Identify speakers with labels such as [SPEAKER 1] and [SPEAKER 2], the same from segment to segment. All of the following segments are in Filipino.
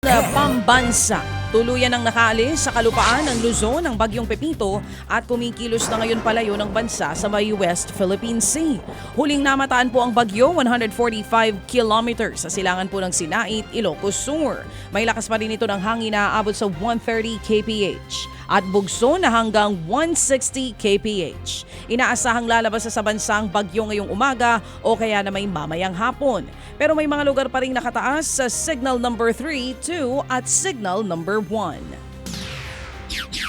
[SPEAKER 1] Pambansa. Tuluyan ang nakaalis sa kalupaan ng Luzon ang bagyong Pepito at kumikilos na ngayon palayo ng bansa sa may West Philippine Sea. Huling namataan po ang bagyo 145 kilometers sa silangan po ng Sinait, Ilocos Sur. May lakas pa rin ito ng hangin na aabot sa 130 kph at bugso na hanggang 160 kph. Inaasahang lalabas sa bansang bagyo ngayong umaga o kaya na may mamayang hapon. Pero may mga lugar pa rin nakataas sa signal number 3, 2 at signal number 1.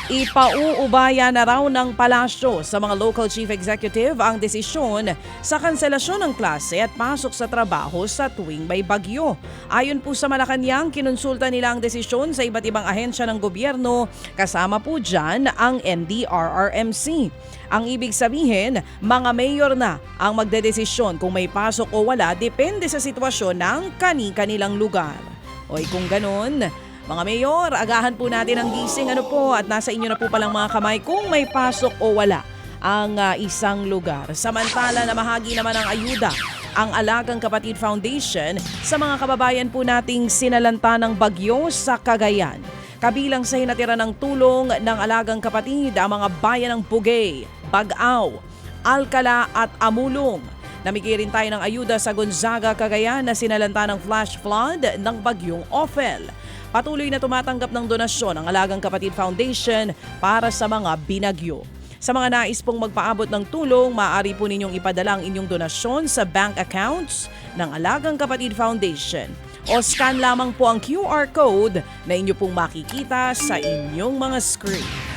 [SPEAKER 1] Ipauubaya na raw ng palasyo sa mga local chief executive ang desisyon sa kanselasyon ng klase at pasok sa trabaho sa tuwing may bagyo. Ayon po sa Malacanang, kinonsulta nila ang desisyon sa iba't ibang ahensya ng gobyerno, kasama po dyan ang NDRRMC. Ang ibig sabihin, mga mayor na ang magdedesisyon kung may pasok o wala depende sa sitwasyon ng kani-kanilang lugar. Oy, kung ganun, mga mayor, agahan po natin ang gising at nasa inyo na po palang mga kamay kung may pasok o wala ang isang lugar. Samantala, namahagi naman ng ayuda ang Alagang Kapatid Foundation sa mga kababayan po nating sinalanta ng bagyo sa Cagayan. Kabilang sa hinatira ng tulong ng Alagang Kapatid ang mga bayan ng Pugay, Bag-aw, Alcala at Amulong. Namigay rin tayo ng ayuda sa Gonzaga, Cagayan na sinalanta ng flash flood ng bagyong Ophel. Patuloy na tumatanggap ng donasyon ang Alagang Kapatid Foundation para sa mga binagyo. Sa mga nais pong magpaabot ng tulong, maaari po ninyong ipadala ang inyong donasyon sa bank accounts ng Alagang Kapatid Foundation. O scan lamang po ang QR code na inyo pong makikita sa inyong mga screen.